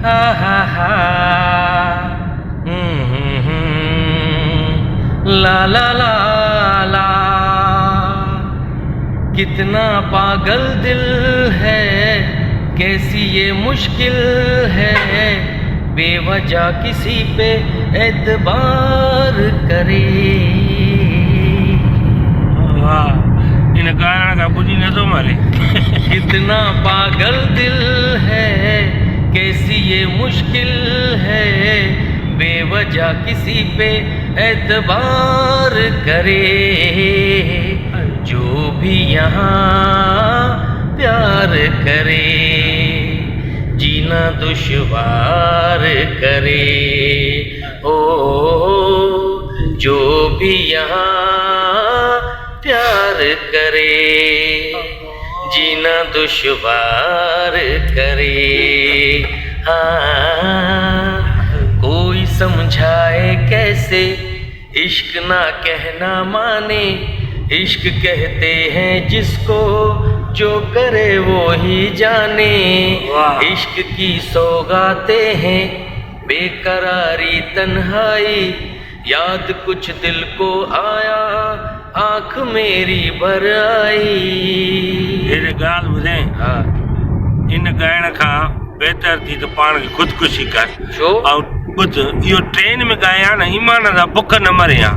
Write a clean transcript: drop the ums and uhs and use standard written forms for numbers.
हा हा हा ला ला ला ला। कितना पागल दिल है, कैसी ये मुश्किल है, बेवजह किसी पे एतबार करे। वाह, इन गाना का बुझी न तो मारे। कितना पागल दिल है, कैसी ये मुश्किल है, बेवजह किसी पे एतबार करे। जो भी यहाँ प्यार करे, जीना दुश्वार करे। ओ जो भी यहाँ प्यार करे, जीना दुश्वार करे। हाँ, कोई समझाए कैसे, इश्क ना कहना माने। इश्क कहते हैं जिसको, जो करे वो ही जाने। इश्क की सौगातें हैं, बेकरारी तन्हाई, याद कुछ दिल को आया, आँख मेरी भर आई। ये गाल ॿुधे, हाँ, इन ॻाइण खां बहितर थी त पाण खे ख़ुदकुशी कर। छो? ऐं ॿुध, इहो ट्रेन में ॻाया न, ईमान सां बुख न मरे हा।